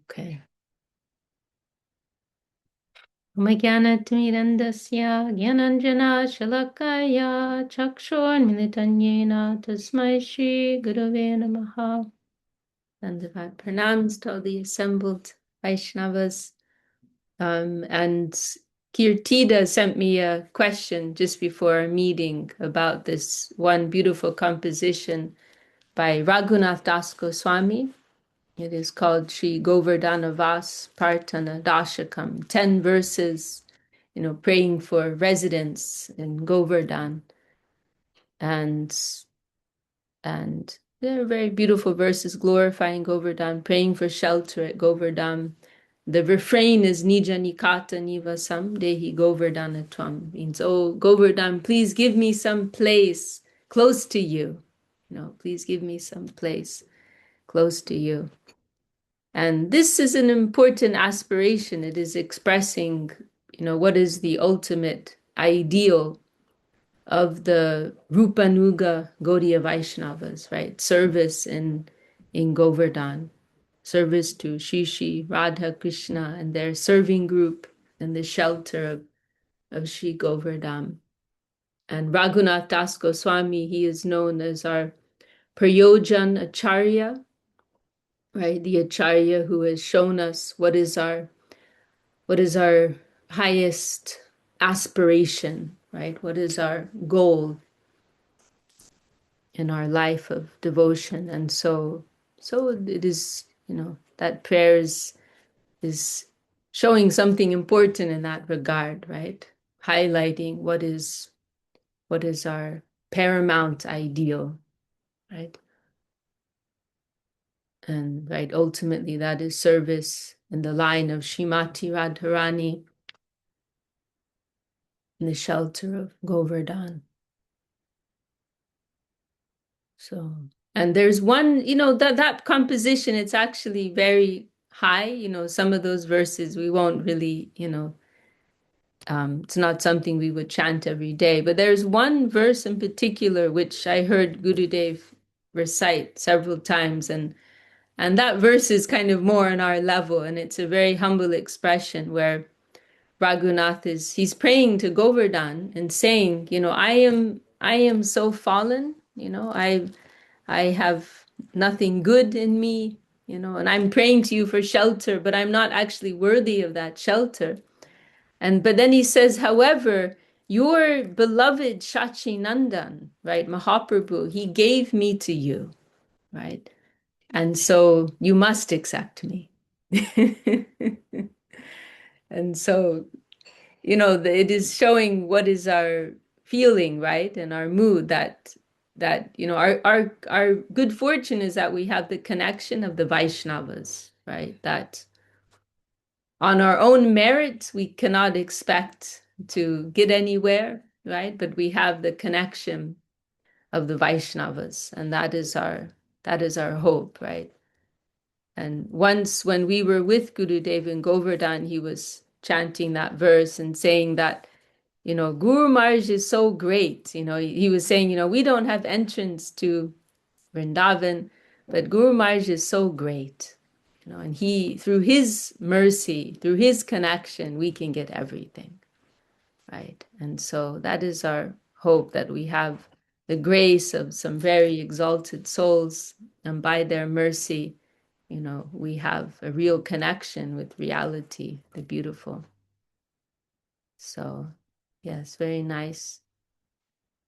Okay. Omagyanatimirandasya Gyananjana Shalakaya Chakshormilitanyena Tasmai Shri Gurave Namaha. Dandavat pranams to all the assembled Vaishnavas. And Kirtida sent me a question just before our meeting about this one beautiful composition by Raghunath Das Goswami. It is called Sri Govardhana Vas Partana Dashakam, 10 verses, praying for residents in Govardhan. And they're very beautiful verses glorifying Govardhan, praying for shelter at Govardhan. The refrain is Nija Nikata Nivasam Dehi Govardhana Tvam, means, oh Govardhan, please give me some place close to you. Please give me some place close to you. And this is an important aspiration. It is expressing, what is the ultimate ideal of the Rupanuga Gaudiya Vaishnavas, right? Service in Govardhan, service to Shishi, Radha, Krishna, and their serving group in the shelter of Sri Govardhan. And Raghunath Das Goswami, he is known as our Prayojan Acharya, right? The Acharya who has shown us what is our highest aspiration, right? What is our goal in our life of devotion? And so it is, that prayer is showing something important in that regard, right? Highlighting what is our paramount ideal, right? And right, ultimately that is service in the line of Srimati Radharani in the shelter of Govardhan. So, and there's one, that composition, it's actually very high, some of those verses we won't really, it's not something we would chant every day, but there's one verse in particular which I heard Gurudev recite several times, and that verse is kind of more on our level, and it's a very humble expression where Raghunath he's praying to Govardhan and saying, I am so fallen, I have nothing good in me, and I'm praying to you for shelter, but I'm not actually worthy of that shelter. But then he says, however, your beloved Shachi Nandan, right, Mahaprabhu, he gave me to you, right? And so you must accept me. And so, it is showing what is our feeling, right? And our mood that our good fortune is that we have the connection of the Vaishnavas, right? That on our own merit, we cannot expect to get anywhere, right? But we have the connection of the Vaishnavas, and that is our hope, right? And once when we were with Gurudev in Govardhan, he was chanting that verse and saying that, Guru Maharaj is so great. He was saying, we don't have entrance to Vrindavan, but Guru Maharaj is so great. And through his mercy, through his connection, we can get everything, right? And so that is our hope, that we have the grace of some very exalted souls, and by their mercy, we have a real connection with reality, the beautiful. So, yes, very nice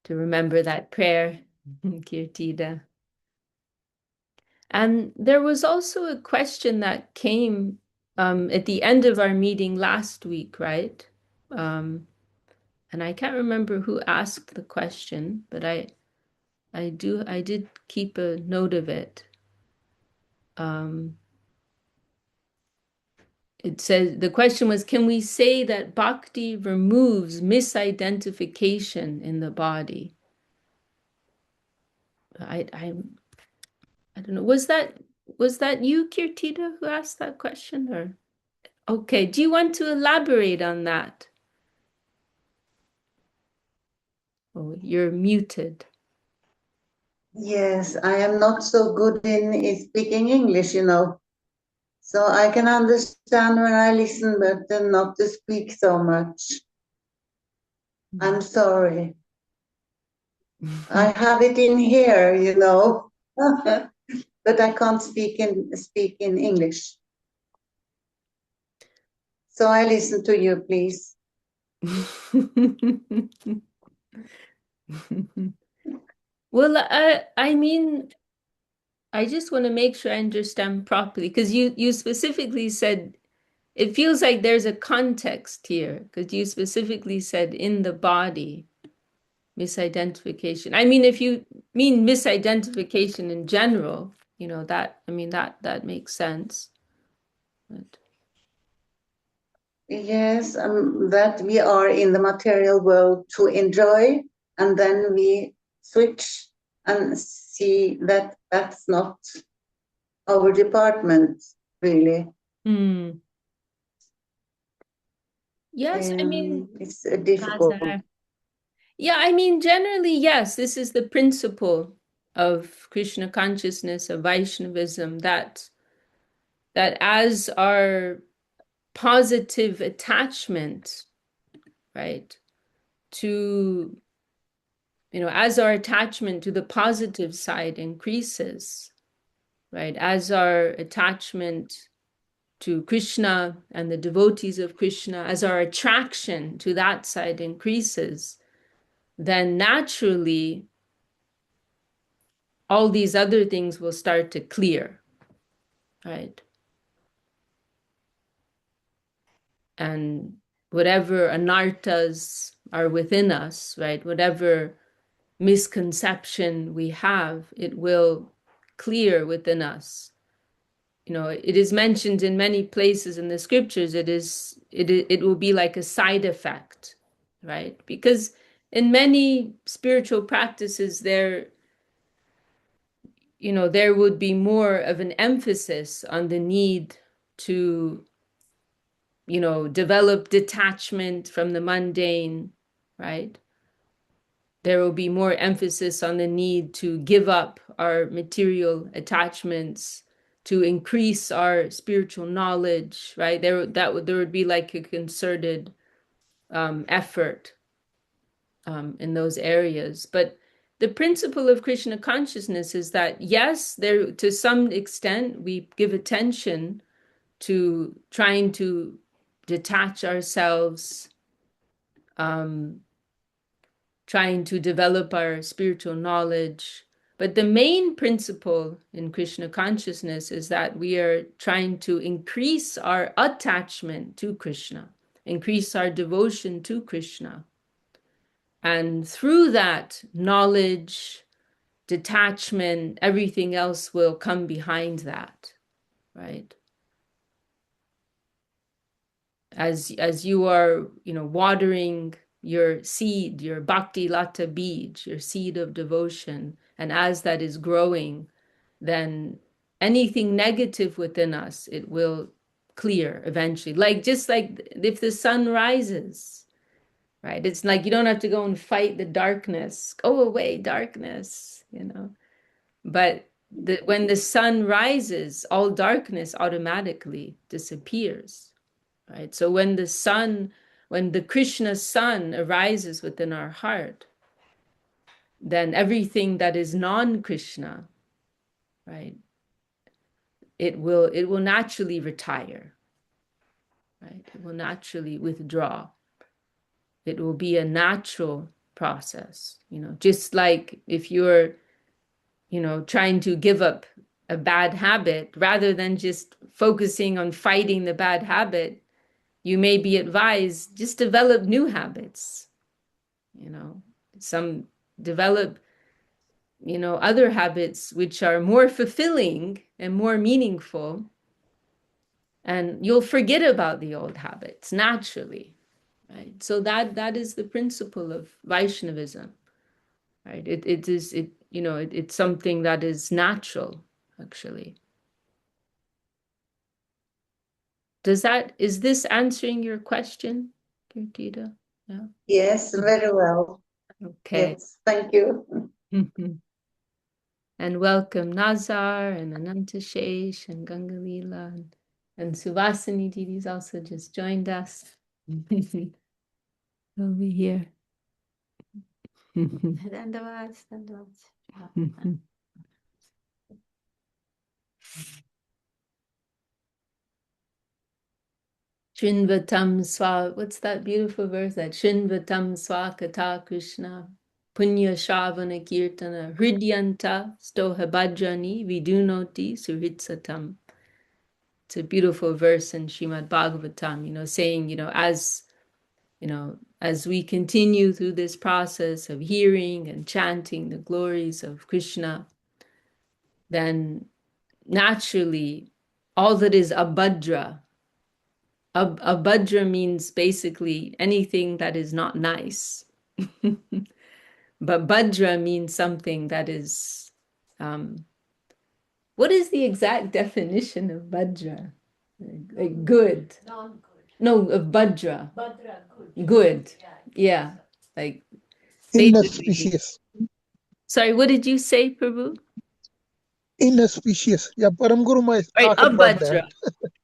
to remember that prayer, Kirtida. And there was also a question that came at the end of our meeting last week, right? And I can't remember who asked the question, but I did keep a note of it. It says, the question was, can we say that bhakti removes misidentification in the body? I don't know. Was that you, Kirtida, who asked that question? Or okay, do you want to elaborate on that? Oh, you're muted. Yes, I am not so good in speaking English, So I can understand when I listen, but then not to speak so much. I'm sorry. I have it in here, but I can't speak in English. So I listen to you, please. Well, I mean, I just want to make sure I understand properly because you specifically said it feels like there's a context here because you specifically said in the body misidentification. I mean, if you mean misidentification in general, that I mean that makes sense. But Yes, that we are in the material world to enjoy, and then we switch and see that that's not our department, really. Yes, I mean, It's difficult. yeah, I mean, generally, yes, this is the principle of Krishna consciousness, of Vaishnavism, that as our positive attachment, right, to, as our attachment to the positive side increases, right, as our attachment to Krishna and the devotees of Krishna, as our attraction to that side increases, then naturally all these other things will start to clear, right? And whatever anartas are within us, right? Whatever misconception we have, it will clear within us. It is mentioned in many places in the scriptures. It will be like a side effect, right? Because in many spiritual practices, there would be more of an emphasis on the need to, develop detachment from the mundane, right? There will be more emphasis on the need to give up our material attachments, to increase our spiritual knowledge, right? There would be like a concerted effort in those areas. But the principle of Krishna consciousness is that, yes, there to some extent we give attention to trying to detach ourselves, trying to develop our spiritual knowledge. But the main principle in Krishna consciousness is that we are trying to increase our attachment to Krishna, increase our devotion to Krishna. And through that knowledge, detachment, everything else will come behind that, right? As you are, watering your seed, your bhakti lata bij, your seed of devotion, and as that is growing, then anything negative within us, it will clear eventually. Just like if the sun rises, right? It's like you don't have to go and fight the darkness. Go away, darkness, But when the sun rises, all darkness automatically disappears, right? So when the Krishna sun arises within our heart, then everything that is non-Krishna, right, it will naturally retire, right? It will naturally withdraw. It will be a natural process, just like if you're, trying to give up a bad habit, rather than just focusing on fighting the bad habit, you may be advised just develop new habits, some develop, other habits which are more fulfilling and more meaningful, and you'll forget about the old habits naturally, right? So that is the principle of Vaishnavism, right? It's something that is natural, actually. Is this answering your question, Kirtida? Yeah. Yes, very well. Okay. Yes, thank you. And welcome Nazar and Anantashesh and Gangalila. And Suvasini Didi's also just joined us over here. Shinvatam Swa, what's that beautiful verse? That Shinvatam Swakata Krishna, Punya Shavana Kirtana, Hridyanta Stohabhajani Vidunoti Suhritsatam. It's a beautiful verse in Srimad Bhagavatam, saying, as we continue through this process of hearing and chanting the glories of Krishna, then naturally all that is abhadra, abhadra means basically anything that is not nice. But bhadra means something that is, what is the exact definition of bhadra? Like good. No, of bhadra. Good. Yeah. Like basically. Inauspicious. Sorry, what did you say, Prabhu? Inauspicious. Yeah, Param Guru might Right, talk about that. abhadra.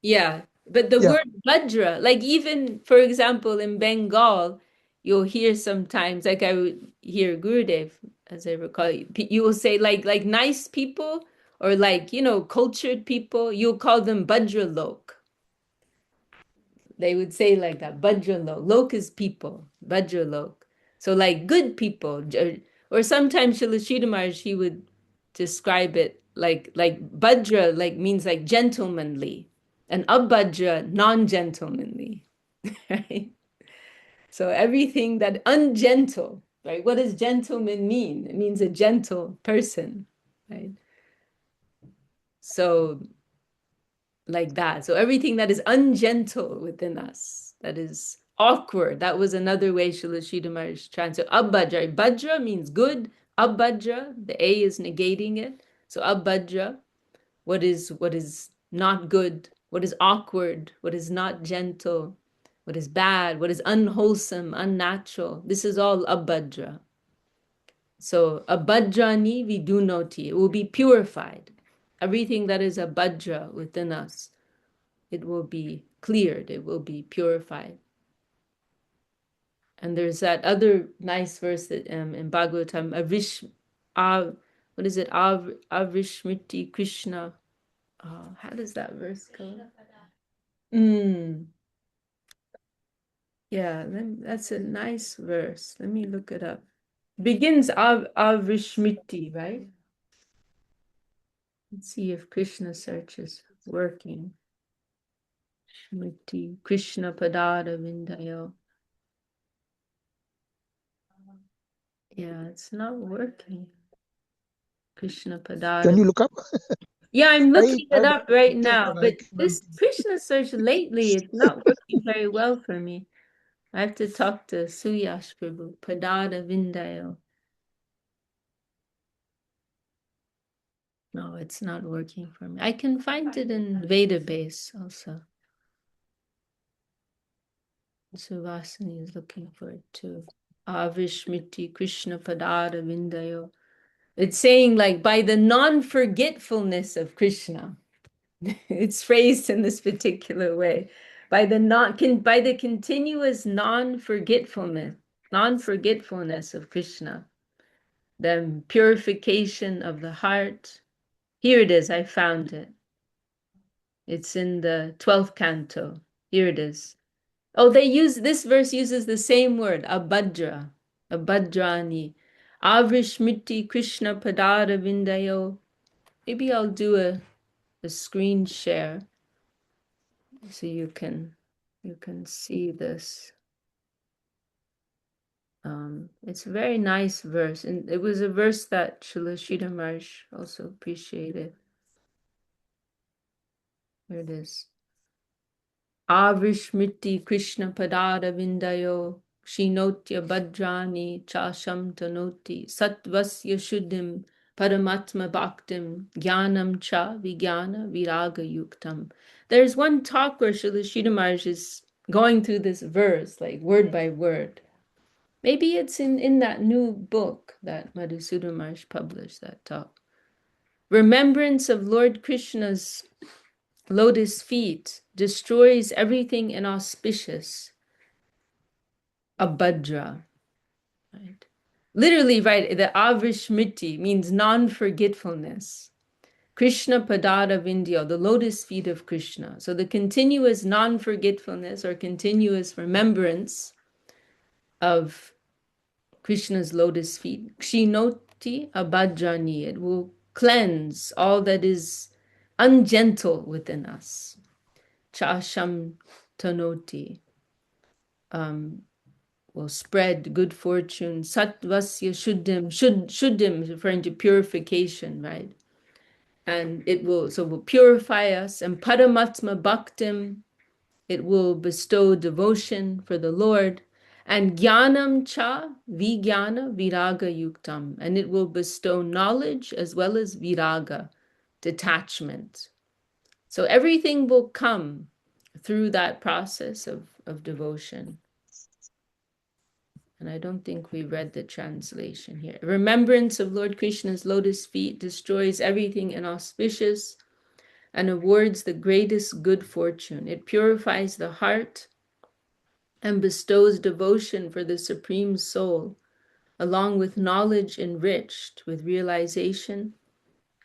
Yeah. But the Yeah. word bhadra, like even, for example, in Bengal, you'll hear sometimes, like I would hear Gurudev, as I recall, you will say like nice people or like, cultured people, you'll call them bhadra lok. They would say like that, bhadra lok. Lok is people, bhadra lok. So like good people, or sometimes Srila Maharaj, he would describe it like bhadra like means like gentlemanly, and abhadra non-gentlemanly, right? So everything that ungentle, right? What does gentleman mean? It means a gentle person, right? So like that. So everything that is ungentle within us, that is awkward. That was another way Srila Maharaj translated abhadra. Bhadra means good. Abhadra, the A is negating it. So abhadra, what is not good, what is awkward, what is not gentle, what is bad, what is unwholesome, unnatural. This is all abhadra. So abhadrani vidunoti, it will be purified. Everything that is abhadra within us, it will be cleared, it will be purified. And there's that other nice verse that in Bhagavatam, what is it? Avrishmriti Krishna. How does that verse go? Yeah, that's a nice verse. Let me look it up. Begins Avrishmriti, right? Let's see if Krishna search is working. Smriti, Krishna Padada Vindayo. Yeah, it's not working. Krishna Can Padada. you look up? Yeah, I'm looking it I up right did, now, but I but cannot. this Krishna search lately, it's not working very well for me. I have to talk to Suyash Prabhu, Padada Vindayo. No, it's not working for me. I can find it in Veda base also. Suvasini is looking for it too. Avishmiti Krishna Padada Vindayo. It's saying like by the non-forgetfulness of Krishna. It's phrased in this particular way. By the continuous non-forgetfulness of Krishna, the purification of the heart. Here it is, I found it. It's in the 12th canto. Here it is. Oh, this verse uses the same word, abhadra, abhadrani. Avrishmiti Krishna Padara Vindayo. Maybe I'll do a screen share so you can see this. It's a very nice verse, and it was a verse that Srila Sridhar Maharaj also appreciated. Here it is. Avrishmriti Krishna Padada Vindayo Shinotya Bhadrani Chasham Tanoti Satvasya Shuddhim Paramatma Bhaktim Jnanam Cha Vijnana Viraga Yuktam. There's one talk where Srila Sridhar Maharaj is going through this verse, like word by word. Maybe it's in that new book that Madhusudana Maharaj published, that talk. Remembrance of Lord Krishna's lotus feet, destroys everything inauspicious, abhadra, right? Literally, right, the avismriti means non-forgetfulness. Krishna Padada Vindya, the lotus feet of Krishna. So the continuous non-forgetfulness or continuous remembrance of Krishna's lotus feet. Kshinoti abhadrani, it will cleanse all that is ungentle within us. Chasham tanoti, will spread good fortune. Satvasya shuddhim, referring to purification, right? And it will, so will purify us. And paramatma bhaktim, it will bestow devotion for the Lord. And jnanam cha vijnana viraga yuktam, and it will bestow knowledge as well as viraga, detachment. So everything will come through that process of devotion. And I don't think we read the translation here. Remembrance of Lord Krishna's lotus feet destroys everything inauspicious and awards the greatest good fortune. It purifies the heart and bestows devotion for the Supreme Soul, along with knowledge enriched with realization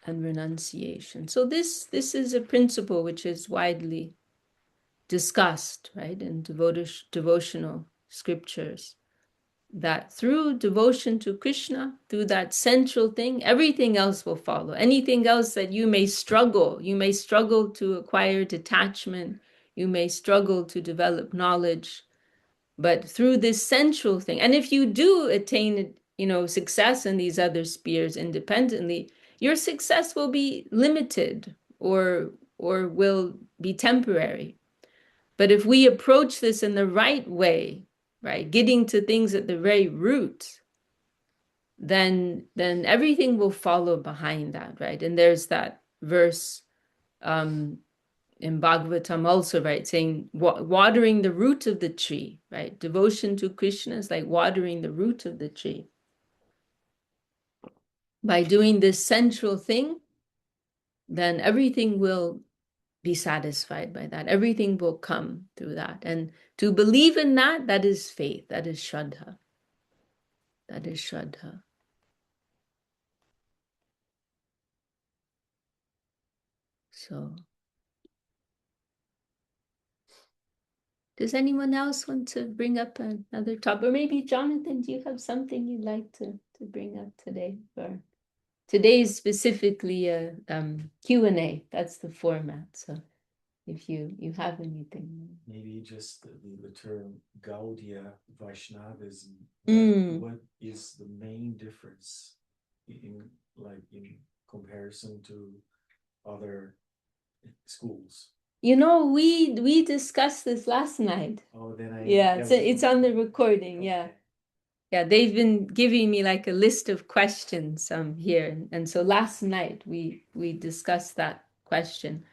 and renunciation. So this is a principle which is widely discussed, right, in devotional scriptures, that through devotion to Krishna, through that central thing, everything else will follow. Anything else that you may struggle to acquire detachment, you may struggle to develop knowledge, but through this central thing, and if you do attain, success in these other spheres independently, your success will be limited or will be temporary. But if we approach this in the right way, right, getting to things at the very root, then everything will follow behind that, right? And there's that verse in Bhagavatam also, right, saying watering the root of the tree, right? Devotion to Krishna is like watering the root of the tree. By doing this central thing, then everything will be satisfied by that. Everything will come through that. And to believe in that, that is faith. That is Shraddha. That is Shraddha. So, does anyone else want to bring up another topic? Or maybe Jonathan, do you have something you'd like to bring up today? Or today is specifically a Q&A. That's the format. So if you have anything. Maybe just the term Gaudiya Vaishnavism. What is the main difference in comparison to other schools? We discussed this last night. Oh, then it's on the recording. Okay. Yeah, they've been giving me like a list of questions here, and so last night we discussed that question.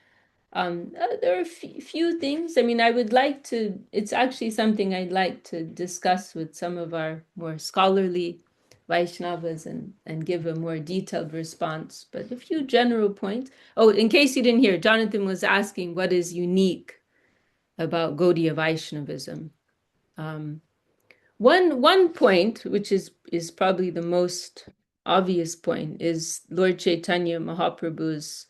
There are a few things. I mean, it's actually something I'd like to discuss with some of our more scholarly Vaishnavas and give a more detailed response. But a few general points. Oh, in case you didn't hear, Jonathan was asking what is unique about Gaudiya Vaishnavism. One point, which is probably the most obvious point, is Lord Chaitanya Mahaprabhu's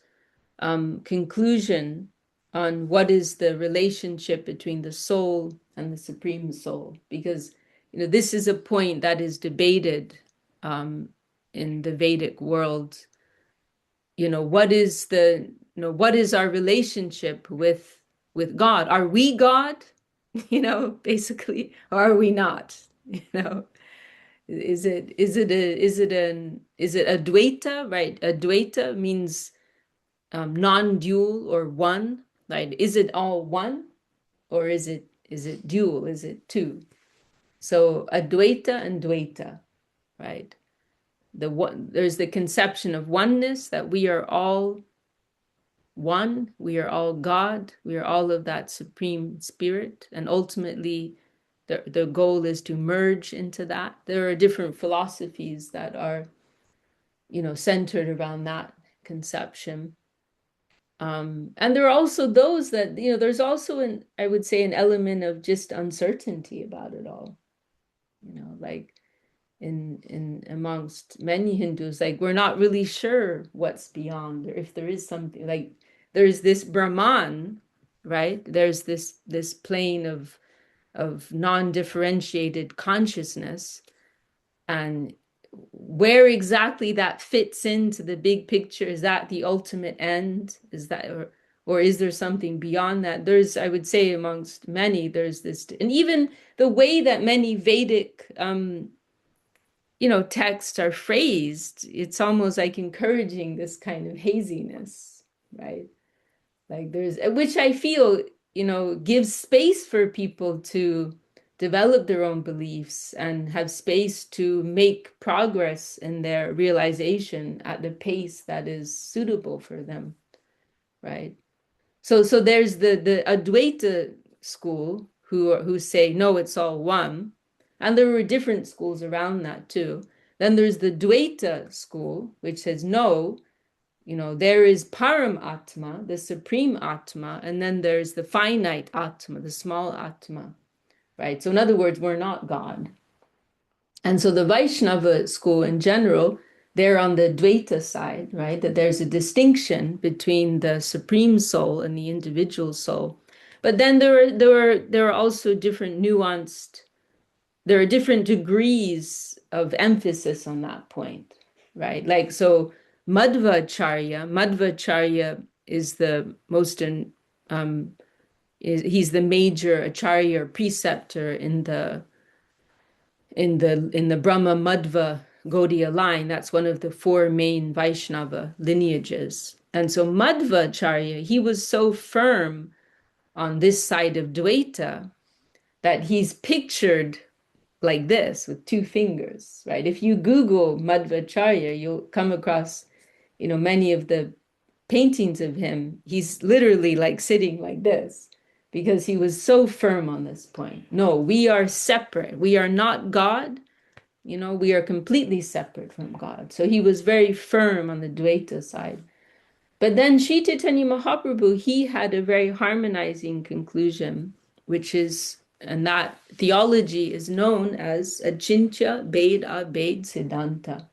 conclusion on what is the relationship between the soul and the Supreme Soul, because this is a point that is debated in the Vedic world. What is our relationship with God? Are we God? Basically, or are we not? Is it Advaita, right? Advaita means non-dual or one, right? Is it all one, or is it dual? Is it two? So Advaita and Dvaita, right? There's the conception of oneness, that we are all one, we are all God, we are all of that Supreme Spirit, and ultimately the goal is to merge into that. There are different philosophies that are centered around that conception. And there are also those that, you know, there's also I would say, an element of just uncertainty about it all. You know, like in amongst many Hindus, like we're not really sure what's beyond, or if there is something, like there's this Brahman, right? There's this plane of non-differentiated consciousness, and where exactly that fits into the big picture, is that the ultimate end? Is that, or is there something beyond that? There's, I would say, amongst many, there's this, and even the way that many Vedic you know, texts are phrased, it's almost like encouraging this kind of haziness, right? Like there's, which I feel, you know, gives space for people to develop their own beliefs and have space to make progress in their realization at the pace that is suitable for them, right? So there's the Advaita school who say no, it's all one, and there were different schools around that too. Then there's the Dvaita school, which says no, you know, there is Param Atma, the supreme Atma, and then there's the finite Atma, the small Atma, right? So in other words, we're not God. And so the Vaishnava school in general, they're on the Dvaita side, right? That there's a distinction between the supreme soul and the individual soul. But then there are also different nuanced, there are different degrees of emphasis on that point, right? Like, so Madhvacharya is the most he's the major acharya or preceptor in the Brahma Madhva Gaudiya line. That's one of the four main Vaishnava lineages. And so Madhvacharya, he was so firm on this side of Dvaita that he's pictured like this with two fingers, right? If you Google Madhvacharya, you'll come across, you know, many of the paintings of him. He's literally like sitting like this because he was so firm on this point. No, we are separate. We are not God. You know, we are completely separate from God. So he was very firm on the Dvaita side. But then Sri Chaitanya Mahaprabhu, he had a very harmonizing conclusion, which is, and that theology is known as Achintya Bhed Abhed Siddhanta,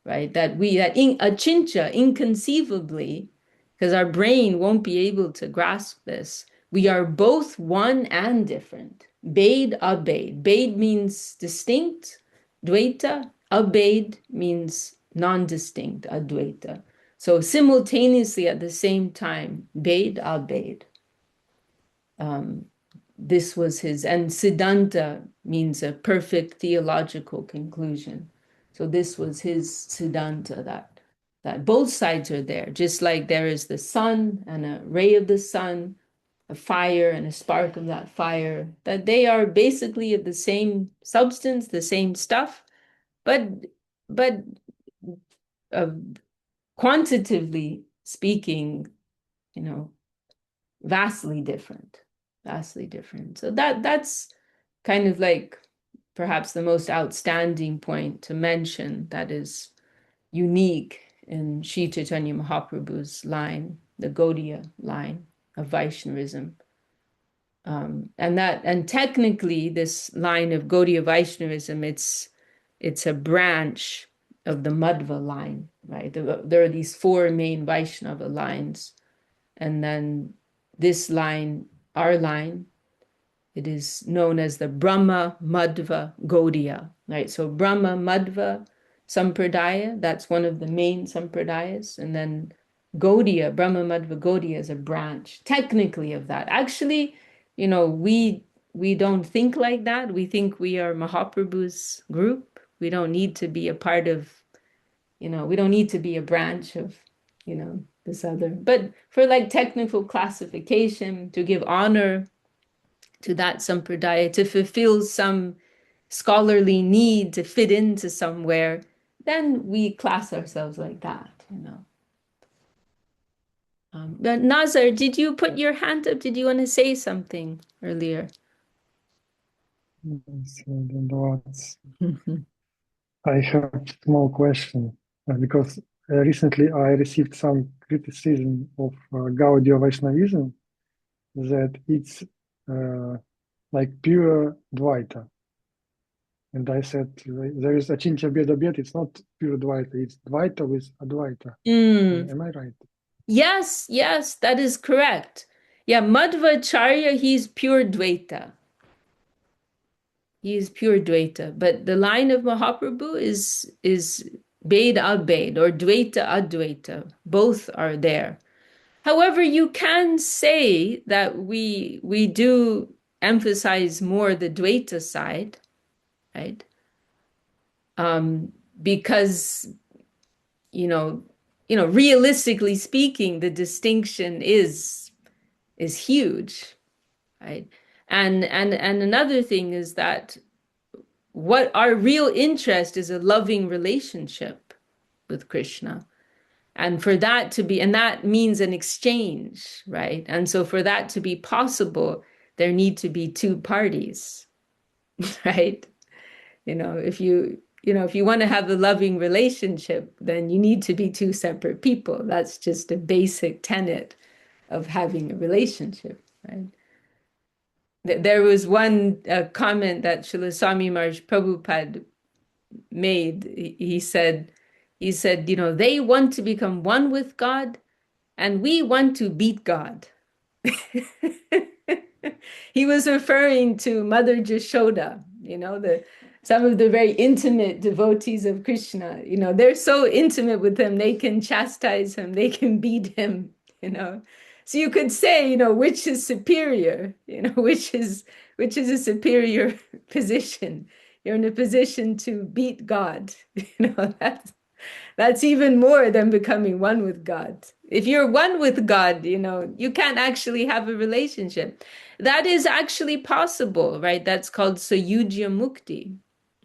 right? That Achintya, inconceivably, because our brain won't be able to grasp this, we are both one and different. Bhed Abhed. Bhed means distinct, Dvaita. Abhed means non-distinct, Advaita. So simultaneously at the same time, Bhed Abhed. This was his, and Siddhanta means a perfect theological conclusion. So this was his Siddhanta, that both sides are there, just like there is the sun and a ray of the sun, a fire and a spark of that fire, that they are basically of the same substance, the same stuff, but uh, quantitatively speaking, you know, vastly different, vastly different. So that's kind of like perhaps the most outstanding point to mention that is unique in Sri Chaitanya Mahaprabhu's line, the Gaudiya line of Vaishnavism. And technically this line of Gaudiya Vaishnavism, it's a branch of the Madhva line, right? There are these four main Vaishnava lines. And then this line, our line, it is known as the Brahma Madhva Gaudiya, right? So Brahma Madhva Sampradaya, that's one of the main Sampradayas. And then Gaudiya, Brahma Madhva Gaudiya is a branch, technically, of that. Actually, you know, we don't think like that. We think we are Mahaprabhu's group. We don't need to be a part of, you know, we don't need to be a branch of, you know, this other. But for like technical classification, to give honor to that sampradaya, to fulfill some scholarly need to fit into somewhere, then we class ourselves like that, you know. But Nazar, did you put your hand up? Did you want to say something earlier? Yes, I have a small question because recently I received some criticism of Gaudiya Vaishnavism that it's like pure Dvaita. And I said, there is Achintya Bheda Bhed, it's not pure Dvaita, it's Dvaita with Advaita. Am I right? Yes, yes, that is correct. Yeah, Madhvacharya, he's pure Dvaita. He is pure Dvaita. But the line of Mahaprabhu is Bhed Abhed or Dvaita Advaita. Both are there. However, you can say that we do emphasize more the Dvaita side, right? Because realistically speaking, the distinction is huge, right? And another thing is that what our real interest is a loving relationship with Krishna. And for that to be, and that means an exchange, right? And so for that to be possible, there need to be two parties, right? If you want to have a loving relationship, then you need to be two separate people. That's just a basic tenet of having a relationship, right? There was one comment that Srila Swami Maharaj Prabhupada made. He said, they want to become one with God, and we want to beat God. He was referring to Mother Jashoda, some of the very intimate devotees of Krishna. They're so intimate with him, they can chastise him, they can beat him, So you could say, which is superior, which is a superior position. You're in a position to beat God. That's even more than becoming one with God. If you're one with God, you can't actually have a relationship. That is actually possible, right? That's called Sayujya Mukti,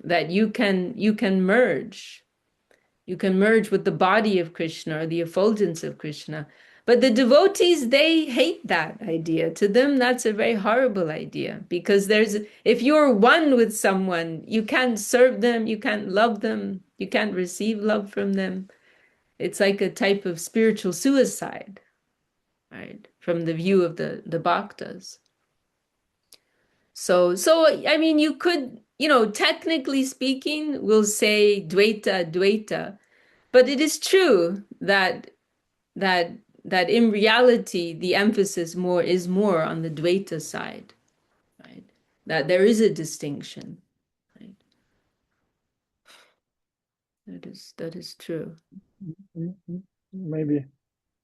that you can merge. You can merge with the body of Krishna or the effulgence of Krishna. But the devotees, they hate that idea. To them, that's a very horrible idea because if you're one with someone, you can't serve them, you can't love them, you can't receive love from them. It's like a type of spiritual suicide, right? From the view of the bhaktas. So I mean, you could, technically speaking, we'll say Dvaita, Dvaita, but it is true that in reality, the emphasis is more on the Dvaita side, right? That there is a distinction, right? That is true. Maybe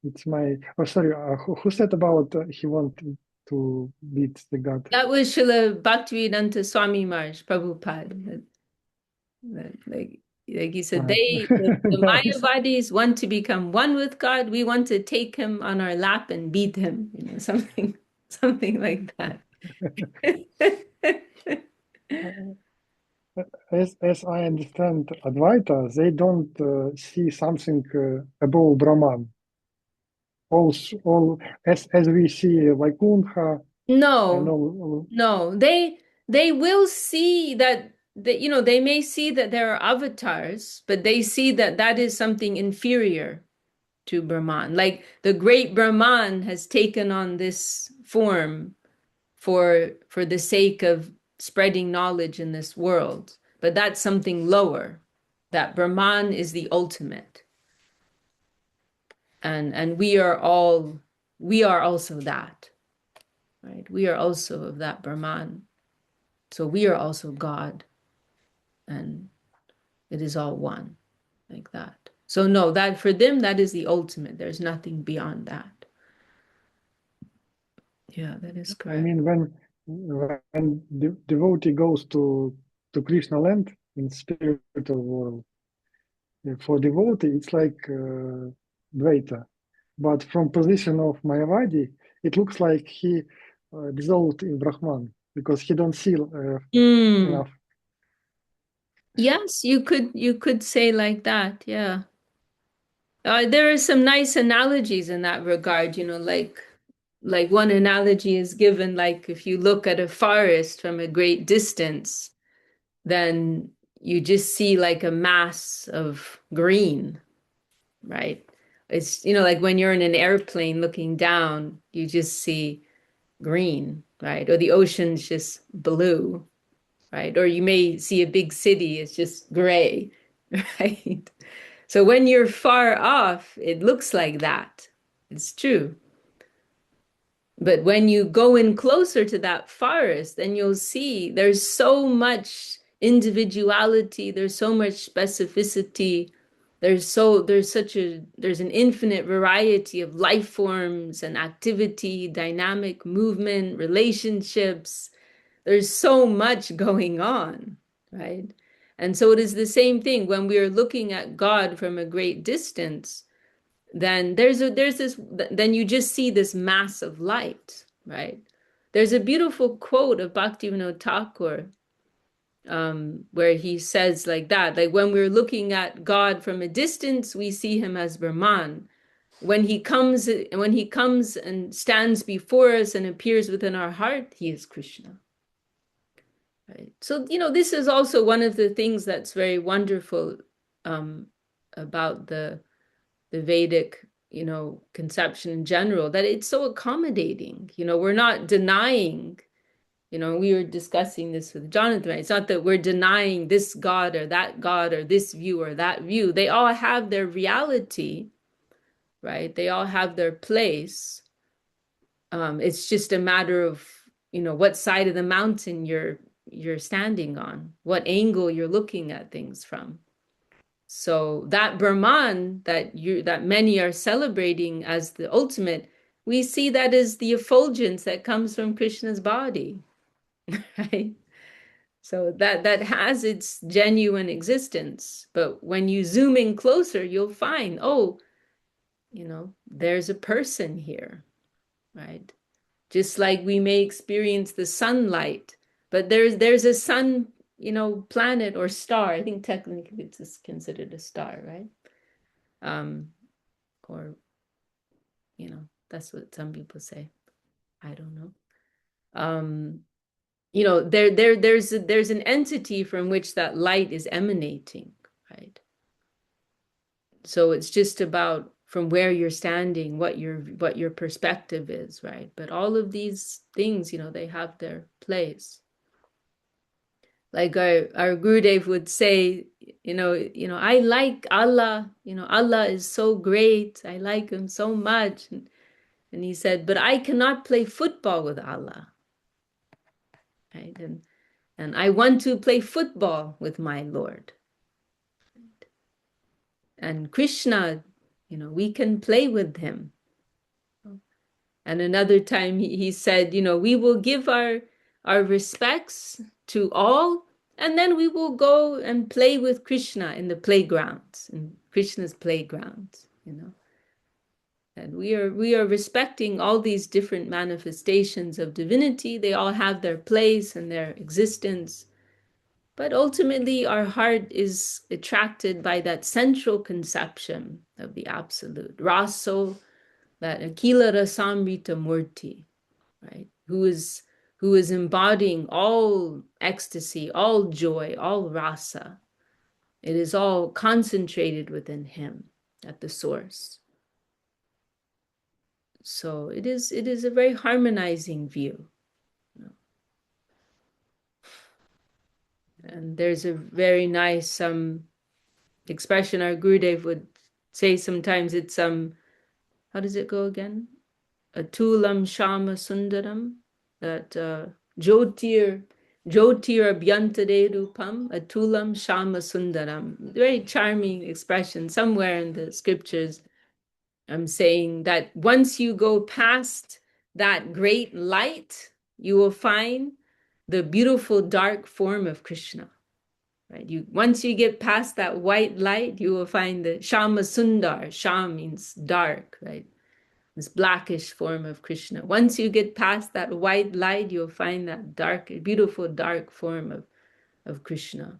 it's my. Oh, sorry. Who said about he wanted to beat the god? That was Srila Bhaktivedanta Swami Maharaj Prabhupada. Like he said, the Nice. Mayavadis want to become one with God. We want to take him on our lap and beat him. Something like that. As I understand Advaita, they don't see something above Brahman. All as we see Vaikuntha. No. They will see that they may see that there are avatars, but they see that is something inferior to Brahman. Like the great Brahman has taken on this form for the sake of spreading knowledge in this world. But that's something lower. That Brahman is the ultimate. And we are also that. Right? We are also of that Brahman. So we are also God. And it is all one, like that. So no, that for them, that is the ultimate. There's nothing beyond that. Yeah, that is correct. I mean, when the devotee goes to Krishna land in spiritual world, for devotee, it's like Dvaita. But from position of Mayavadi, it looks like he dissolved in Brahman because he don't see enough. Yes, you could say like that. Yeah. There are some nice analogies in that regard, like one analogy is given, like if you look at a forest from a great distance, then you just see like a mass of green, right? It's, you know, like when you're in an airplane looking down, you just see green, right? Or the ocean's just blue, right? Or you may see a big city, it's just gray, right? So when you're far off, it looks like that. It's true. But when you go in closer to that forest, then you'll see there's so much individuality, there's so much specificity, there's an infinite variety of life forms and activity, dynamic movement, relationships. There's so much going on, right? And so it is the same thing when we are looking at God from a great distance, then then you just see this mass of light, right? There's a beautiful quote of Bhaktivinoda Thakur, where he says like that, like when we're looking at God from a distance, we see him as Brahman. When he comes and stands before us and appears within our heart, he is Krishna. Right. So, you know, this is also one of the things that's very wonderful about the Vedic, you know, conception in general, that it's so accommodating. You know, we're not denying, you know, we were discussing this with Jonathan. Right? It's not that we're denying this God or this view or that view. They all have their reality, right? They all have their place. It's just a matter of, you know, what side of the mountain you're standing on, what angle you're looking at things from. So that Brahman that many are celebrating as the ultimate, we see that as the effulgence that comes from Krishna's body, right? So that has its genuine existence. But when you zoom in closer, you'll find, oh, you know, there's a person here, right? Just like we may experience the sunlight, but there's a sun, you know, planet or star. I think technically it's considered a star, right? Or, you know, that's what some people say. I don't know. You know, there's an entity from which that light is emanating, right? So it's just about from where you're standing, what your perspective is, right? But all of these things, you know, they have their place. Like our Gurudev would say, I like Allah, you know, Allah is so great. I like him so much. And he said, but I cannot play football with Allah. Right? And I want to play football with my Lord. And Krishna, you know, we can play with him. And another time he said, you know, we will give our respects to all, and then we will go and play with Krishna in the playgrounds, in Krishna's playgrounds, you know. And we are respecting all these different manifestations of divinity. They all have their place and their existence. But ultimately, our heart is attracted by that central conception of the Absolute, Raso, that Akila Rasamrita Murti, right? Who is embodying all ecstasy, all joy, all rasa. It is all concentrated within him at the source. So it is a very harmonizing view. And there's a very nice expression our Gurudev would say sometimes. It's how does it go again? Atulam Shama Sundaram, that Jyotir Abhyantare Rupam, Atulam Shama Sundaram. Very charming expression somewhere in the scriptures. I'm saying that once you go past that great light, you will find the beautiful dark form of Krishna. Right? Once you get past that white light, you will find the Shama Sundar. Sham means dark, right? This blackish form of Krishna. Once you get past that white light, you'll find that dark, beautiful dark form of Krishna.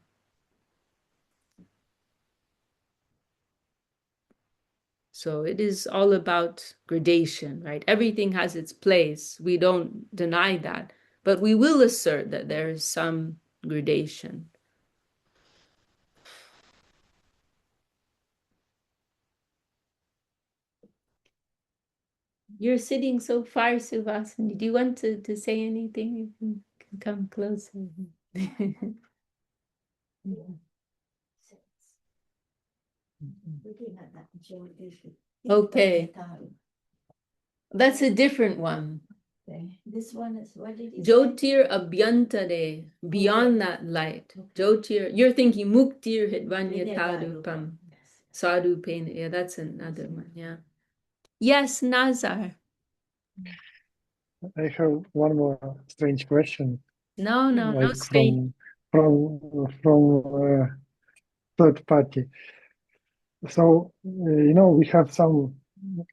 So it is all about gradation, right? Everything has its place. We don't deny that, but we will assert that there is some gradation. You're sitting so far, Suvasini. Do you want to say anything? You can come closer. Okay. That's a different one. Okay. This one is, what did you say? Jyotir Abhyantare, beyond that light. Jyotir, you're thinking Muktir Hidvanyatadupam. Sadupena. Yeah, that's another one. Yeah. Yes, Nazar. I have one more strange question, No like strange. from third party. So we have some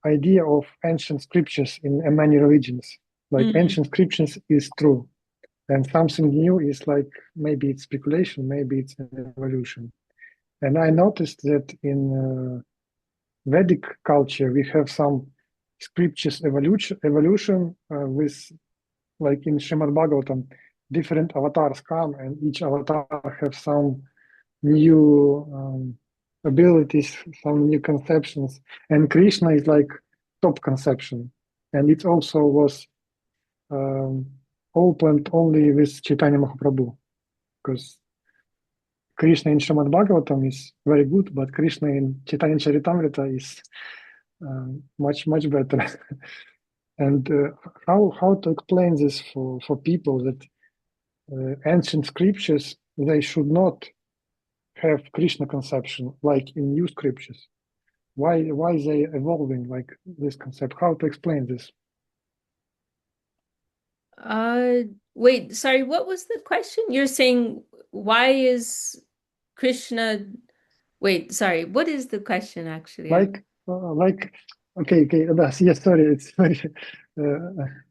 idea of ancient scriptures in many religions. Like ancient scriptures is true, and something new is like maybe it's speculation, maybe it's an evolution. And I noticed that in Vedic culture we have some scriptures evolution with, like in Srimad Bhagavatam, different avatars come, and each avatar have some new abilities, some new conceptions, and Krishna is like top conception, and it also was um, opened only with Chaitanya Mahaprabhu, because Krishna in Srimad Bhagavatam is very good, but Krishna in Chaitanya Charitamrita is much better. And how to explain this for people that ancient scriptures, they should not have Krishna conception like in new scriptures? Why they evolving like this concept? How to explain this? Wait, sorry, what was the question? You're saying why is Krishna? Wait, sorry, what is the question actually? Like, okay, yes, sorry, it's very,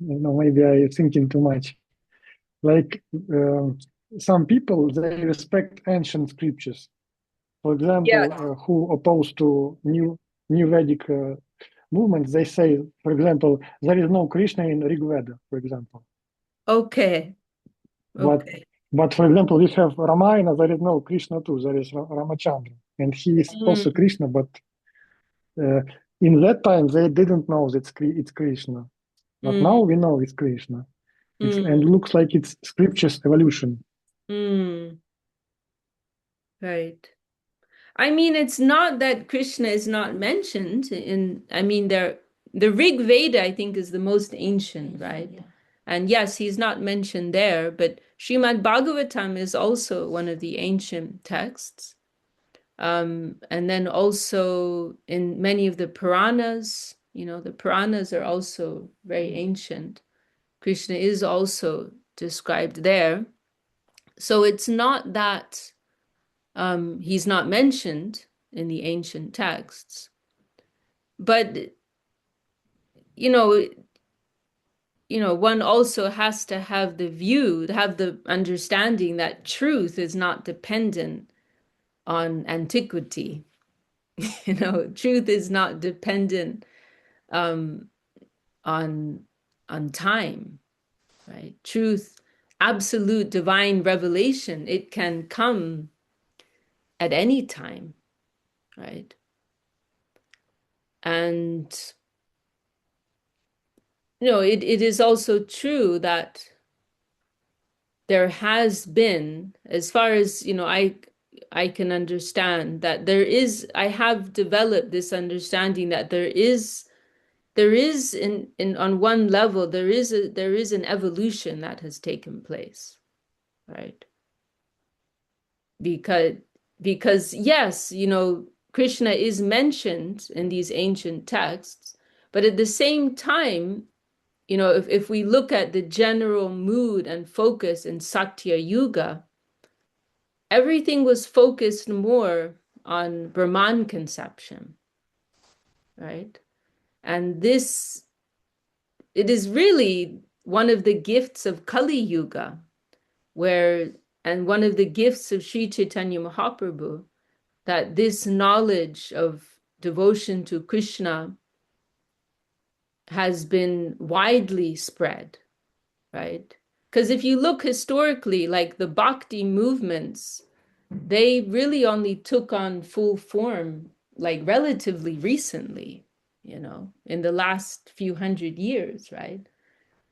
maybe I thinking too much. Like, some people, they respect ancient scriptures. For Yeah. example, who opposed to new Vedic movements, they say, for example, there is no Krishna in Rig Veda, for example. Okay. Okay. But for example, we have Ramayana, there is no Krishna too, there is Ramachandra, and he is also Krishna, but in that time they didn't know that it's Krishna. But now we know it's Krishna. And looks like it's scripture's evolution. Right. I mean, it's not that Krishna is not mentioned in, I mean, the Rig Veda, I think, is the most ancient, right? Yeah. And yes, he's not mentioned there, but Srimad Bhagavatam is also one of the ancient texts. And then also in many of the Puranas, the Puranas are also very ancient. Krishna is also described there. So it's not that he's not mentioned in the ancient texts, but one also has to have the understanding that truth is not dependent on antiquity. Truth is not dependent on time, right? Truth, absolute divine revelation, it can come at any time, right? And it is also true that there has been, as far as I can understand, that I have developed this understanding that there is in on one level there is an evolution that has taken place, right? Because yes, Krishna is mentioned in these ancient texts, but at the same time, if we look at the general mood and focus in Satya Yuga, everything was focused more on Brahman conception, right? And it is really one of the gifts of Kali Yuga, and one of the gifts of Sri Chaitanya Mahaprabhu, that this knowledge of devotion to Krishna has been widely spread, right? Because if you look historically, like the bhakti movements, they really only took on full form like relatively recently, you know, in the last few hundred years, right?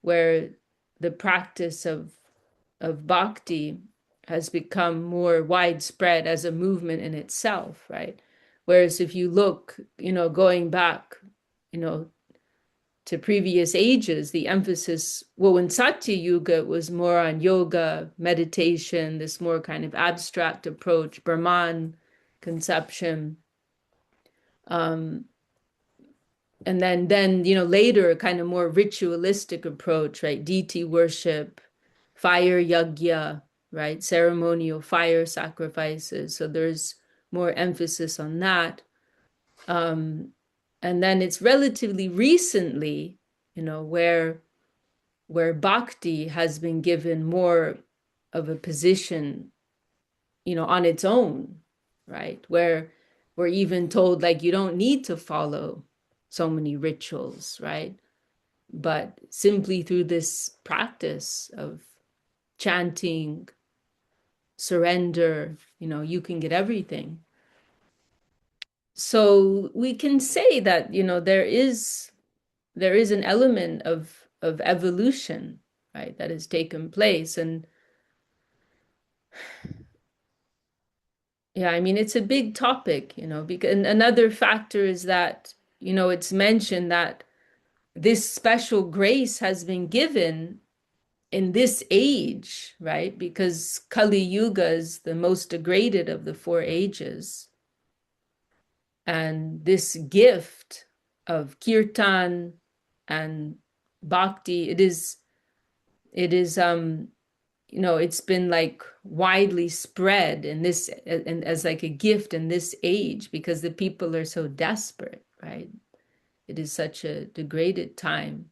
Where the practice of bhakti has become more widespread as a movement in itself, right? Whereas if you look, you know, going back, you know, to previous ages, the emphasis, well, in Satya Yuga, it was more on yoga, meditation, this more kind of abstract approach, Brahman conception. And then, you know, later, a kind of more ritualistic approach, right? Deity worship, fire yagya, right? Ceremonial fire sacrifices. So there's more emphasis on that. And then it's relatively recently, you know, where bhakti has been given more of a position, you know, on its own, right? Where we're even told, like, you don't need to follow so many rituals, right? But simply through this practice of chanting, surrender, you know, you can get everything. So we can say that, you know, there is an element of evolution, right, that has taken place. And yeah, I mean, it's a big topic, you know, because another factor is that, you know, it's mentioned that this special grace has been given in this age, right? Because Kali Yuga is the most degraded of the four ages. And this gift of kirtan and bhakti, it is you know, it's been like widely spread in this and as like a gift in this age because the people are so desperate, right? It is such a degraded time.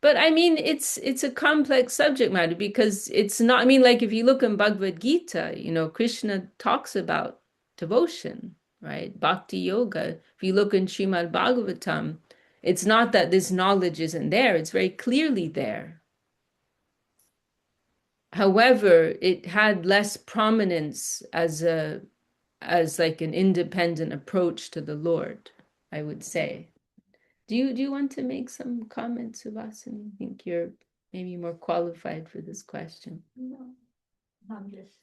But I mean, it's a complex subject matter because it's not, I mean, like if you look in Bhagavad Gita, you know, Krishna talks about devotion, right? Bhakti yoga. If you look in Srimad Bhagavatam, it's not that this knowledge isn't there, it's very clearly there. However, it had less prominence as like an independent approach to the Lord, I would say. Do you want to make some comments, Subhasini? I think you're maybe more qualified for this question. No, I'm just,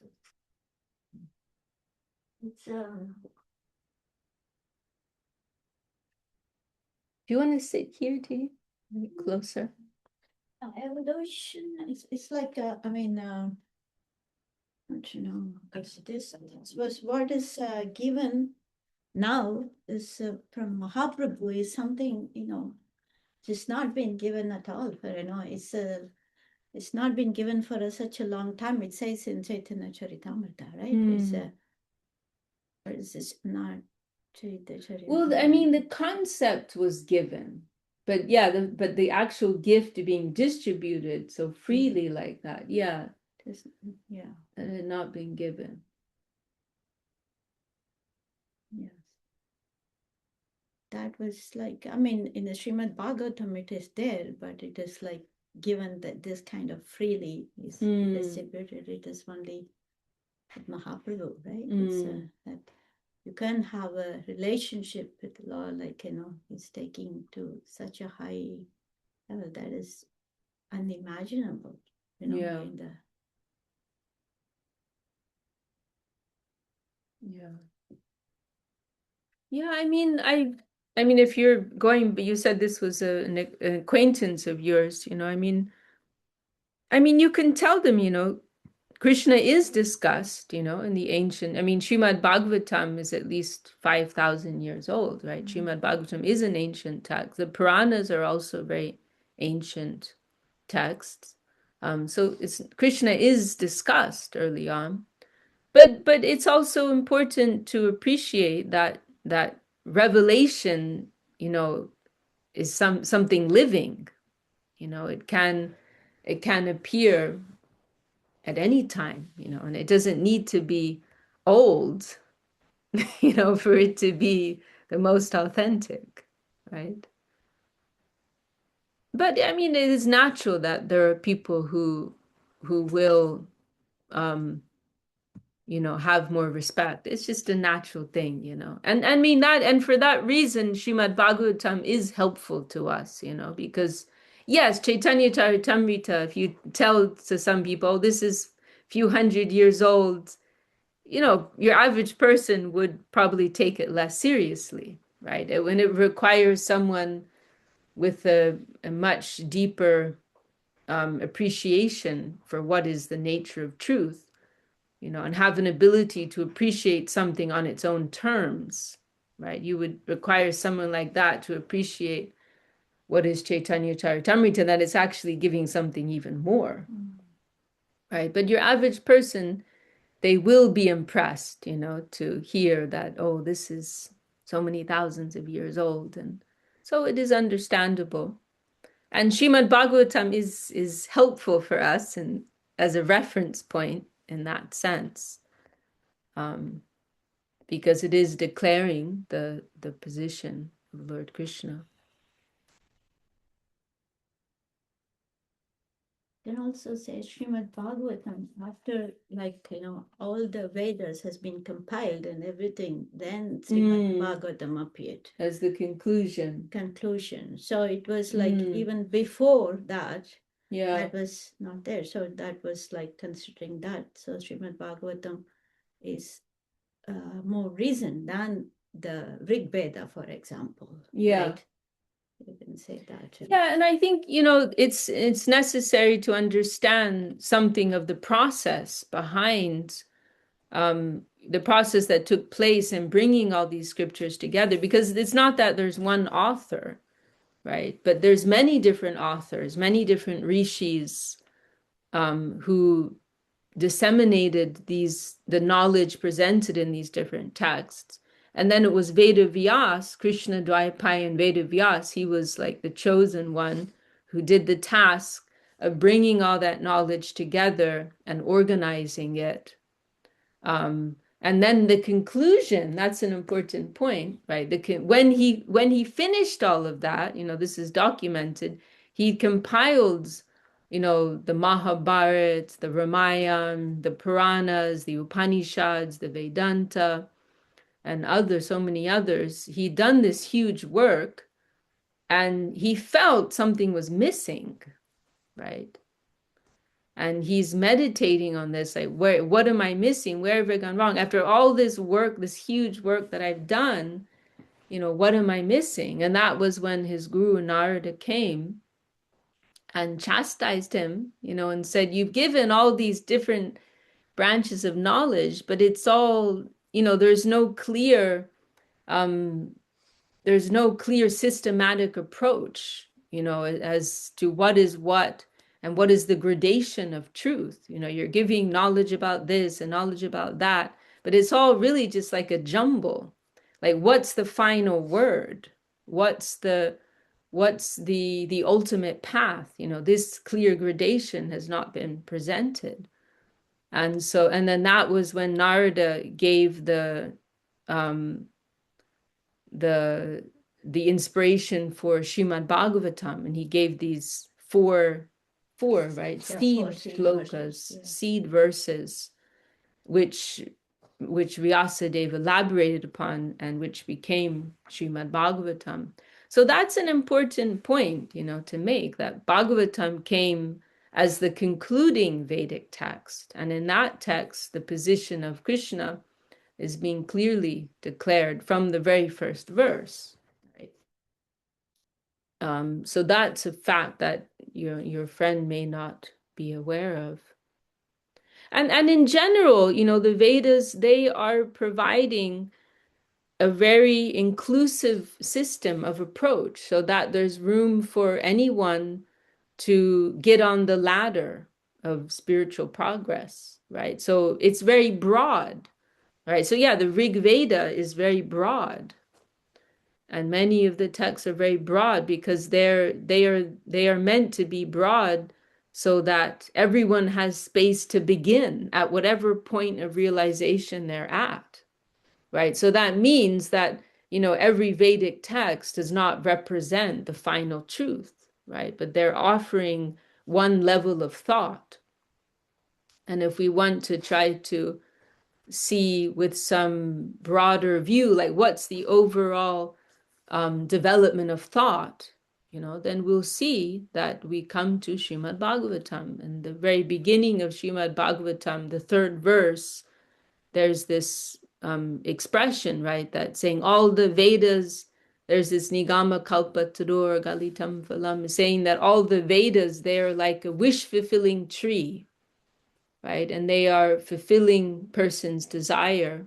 it's, Do you want to sit here, T? Closer. evolution, it's like, I mean, don't you know, because this was what is given now is from Mahaprabhu is something, you know, it's not been given at all for, you know, it's not been given for such a long time. It says in Chaitanya Charitamrita, right? It's or is this not Chaitanya Charitamrita? Well, I mean, the concept was given, but yeah, but the actual gift being distributed so freely like that, yeah, yeah, it had not been given. yes. That was like, I mean, in the Srimad Bhagavatam, it is there, but it is like given that this kind of freely is distributed. It is only with Mahaprabhu, right? It's that you can have a relationship with the Lord, like, you know, it's taking to such a high level that is unimaginable, you know, Yeah. in the Yeah, I mean, I mean, if you're going, but you said this was an acquaintance of yours, you know, I mean, you can tell them, you know, Krishna is discussed, you know, in the ancient, I mean, Srimad Bhagavatam is at least 5,000 years old, right? Srimad Bhagavatam is an ancient text. The Puranas are also very ancient texts. So Krishna is discussed early on. But it's also important to appreciate that revelation, you know, is something living. You know, it can appear at any time, you know, and it doesn't need to be old, you know, for it to be the most authentic, right? But I mean, it is natural that there are people who will have more respect. It's just a natural thing, And I mean that, and for that reason, Srimad Bhagavatam is helpful to us, because yes, Chaitanya Charitamrita, if you tell to some people, "Oh, this is a few hundred years old," your average person would probably take it less seriously, right? When it requires someone with a much deeper appreciation for what is the nature of truth, and have an ability to appreciate something on its own terms, right? You would require someone like that to appreciate what is Chaitanya Charitamrita, that it's actually giving something even more, right? But your average person, they will be impressed, to hear that, oh, this is so many thousands of years old. And so it is understandable. And Srimad Bhagavatam is helpful for us and as a reference point in that sense. Because it is declaring the position of Lord Krishna. Then also says Srimad Bhagavatam, after all the Vedas has been compiled and everything, then Srimad Bhagavatam appeared. As the conclusion. So it was like even before that, Yeah. that was not there. So that was like considering that. So Srimad Bhagavatam is more recent than the Rig Veda, for example. Yeah. Right? You can say that. Yeah, and I think, it's necessary to understand something of the process behind the process that took place in bringing all these scriptures together, because it's not that there's one author, right? But there's many different authors, many different rishis who disseminated the knowledge presented in these different texts. And then it was Veda Vyas, Krishna Dvaipayan and Veda Vyas. He was like the chosen one who did the task of bringing all that knowledge together and organizing it. And then the conclusion, that's an important point, right? When he finished all of that, this is documented, he compiled, the Mahabharata, the Ramayana, the Puranas, the Upanishads, the Vedanta, and so many others. He'd done this huge work and he felt something was missing, right? And he's meditating on this, like, what am I missing? Where have I gone wrong? After all this work, this huge work that I've done, what am I missing? And that was when his guru Narada came and chastised him, and said, you've given all these different branches of knowledge, but it's all, there's no clear systematic approach, as to what is what and what is the gradation of truth. You're giving knowledge about this and knowledge about that, but it's all really just like a jumble. Like, what's the final word? What's the ultimate path? This clear gradation has not been presented. And then that was when Narada gave the inspiration for Srimad Bhagavatam, and he gave these four, right, seed shlokas, seed verses, which Vyasadeva elaborated upon and which became Srimad Bhagavatam. So that's an important point, to make, that Bhagavatam came as the concluding Vedic text, and in that text, the position of Krishna is being clearly declared from the very first verse. Right? So that's a fact that your friend may not be aware of. And in general, the Vedas, they are providing a very inclusive system of approach so that there's room for anyone to get on the ladder of spiritual progress, right? So it's very broad. Right. So yeah, the Rig Veda is very broad. And many of the texts are very broad because they are meant to be broad so that everyone has space to begin at whatever point of realization they're at. Right. So that means that, every Vedic text does not represent the final truth, right? But they're offering one level of thought. And if we want to try to see with some broader view, like what's the overall development of thought, then we'll see that we come to Srimad Bhagavatam. And the very beginning of Srimad Bhagavatam, the third verse, there's this expression, right, that saying all the Vedas, there's this Nigama Kalpa Tadur Galitam Phalam, saying that all the Vedas, they're like a wish-fulfilling tree, right? And they are fulfilling person's desire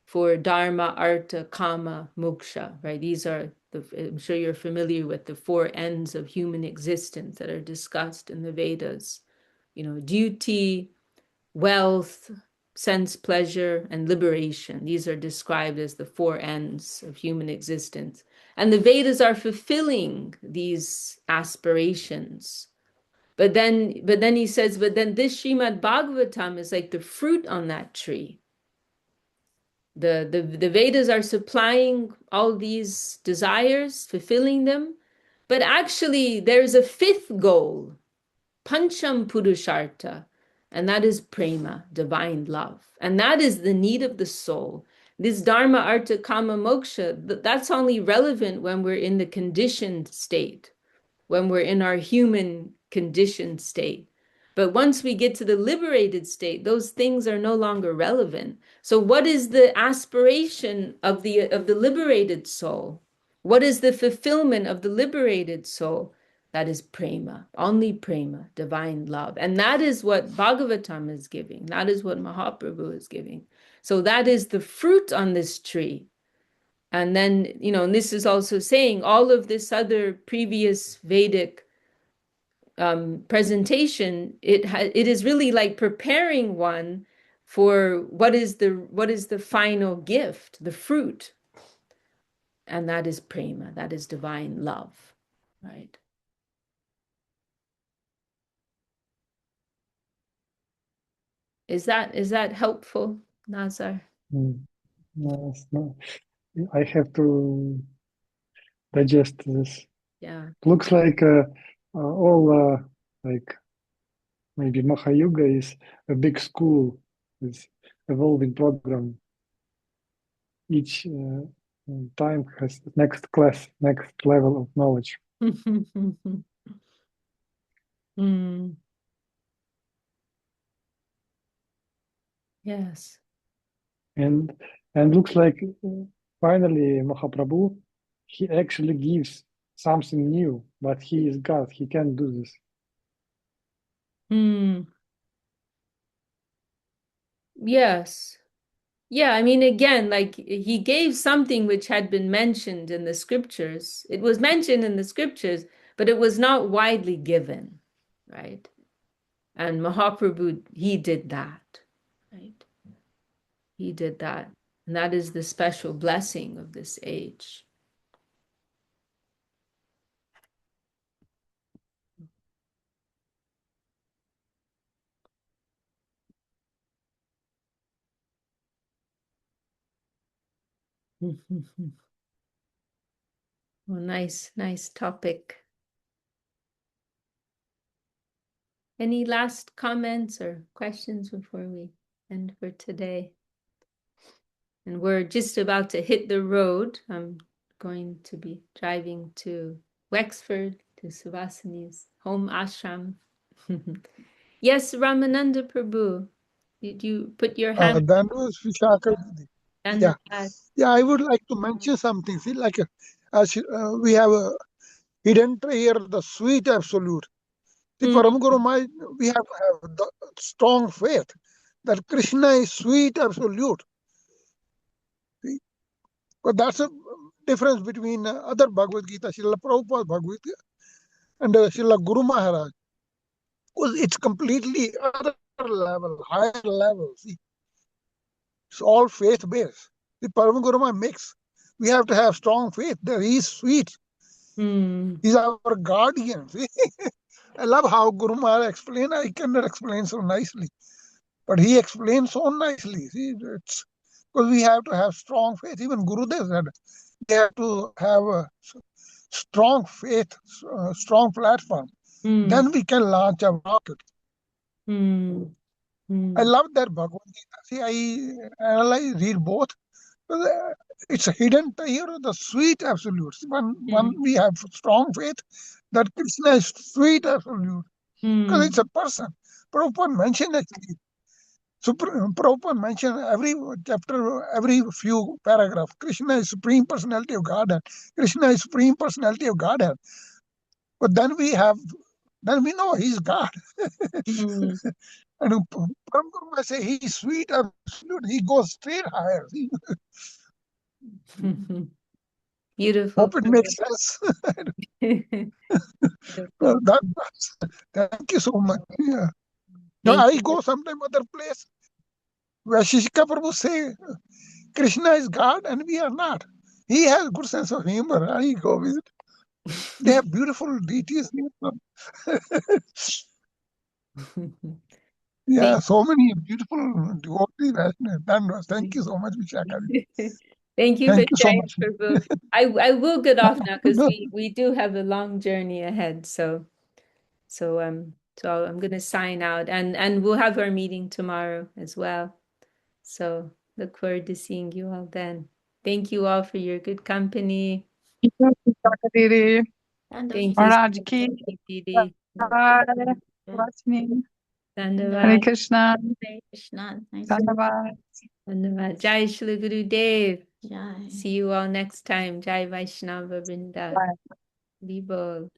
for Dharma, Artha, Kama, Moksha, right? These are I'm sure you're familiar with the four ends of human existence that are discussed in the Vedas. Duty, wealth, sense pleasure, and liberation. These are described as the four ends of human existence. And the Vedas are fulfilling these aspirations. But then he says, but then this Srimad Bhagavatam is like the fruit on that tree. The Vedas are supplying all these desires, fulfilling them, but actually there's a fifth goal, Pancham Purushartha, and that is prema, divine love. And that is the need of the soul. This Dharma, Artha, Kama, Moksha, that's only relevant when we're in the conditioned state, when we're in our human conditioned state. But once we get to the liberated state, those things are no longer relevant. So what is the aspiration of the liberated soul? What is the fulfillment of the liberated soul? That is prema, only prema, divine love. And that is what Bhagavatam is giving. That is what Mahaprabhu is giving. So that is the fruit on this tree. And then, and this is also saying all of this other previous Vedic presentation, it is really like preparing one for what is the final gift, the fruit, and that is prema, that is divine love, right? Is that helpful, Nazar? Yes, no. I have to digest this. Yeah. Looks like all like maybe Mahayuga is a big school with evolving program. Each time has next class, next level of knowledge. Mm. Yes. And looks like finally Mahaprabhu, he actually gives something new, but he is God, he can do this. Yes. Yeah, I mean, again, like he gave something which had been mentioned in the scriptures. It was mentioned in the scriptures, but it was not widely given, right? And Mahaprabhu, he did that, right? He did that. And that is the special blessing of this age. Well, nice topic. Any last comments or questions before we end for today? And we're just about to hit the road. I'm going to be driving to Wexford, to Subhasini's home ashram. Yes, Ramananda Prabhu, did you put your hand That was Vishaka. on Yeah, the back? yeah. I would like to mention something. See, like as we have a hidden here, the sweet absolute. The Param Guru Maharaj, we have to have the strong faith that Krishna is sweet absolute. See? But that's a difference between other Bhagavad Gita, Srila Prabhupada Bhagavad Gita, and Srila Guru Maharaj. Because it's completely other level, higher level. See, it's all faith based. The Param Guru Maharaj makes. We have to have strong faith that he is sweet. He's our guardian. See? I love how Guru Maharaj explained. I cannot explain so nicely, but he explains so nicely. See, it's because we have to have strong faith. Even Gurudev said they have to have a strong faith, strong platform. Then we can launch a rocket. Mm. I love that Bhagavad Gita. See, I analyze, read both. It's a hidden tier of the sweet absolutes. One we have strong faith that Krishna is sweet absolute because it's a person. Prabhupada mentioned actually. So Prabhupada mentioned every chapter, every few paragraph. Krishna is Supreme Personality of Godhead. Krishna is Supreme Personality of Godhead. But then we know he's God. Mm. And Param Guru say he's sweet absolute. He goes straight higher. Beautiful. Hope it makes sense. Beautiful. Thank you so much. Yeah. Now Thank I you. go sometime other place where Shishika Prabhu say Krishna is God and we are not. He has good sense of humor. I go visit. They have beautiful deities. Yeah, Thank so many beautiful devotees. Thank you so much, Vishaka. Thank you for Thank you so sharing, much. Prabhu. I will get off now because we do have a long journey ahead. So I'm gonna sign out and we'll have our meeting tomorrow as well. So look forward to seeing you all then. Thank you all for your good company. दीदी Thank you, महाराज की Didi. जय वासनी Dandavad. हरे Krishna Krishna, nice. धन्यवाद Dandavad. Jai Shri Guru Dev. Jai. See you all next time. Jai Vaishnava Vrinda. Bye. Be bold.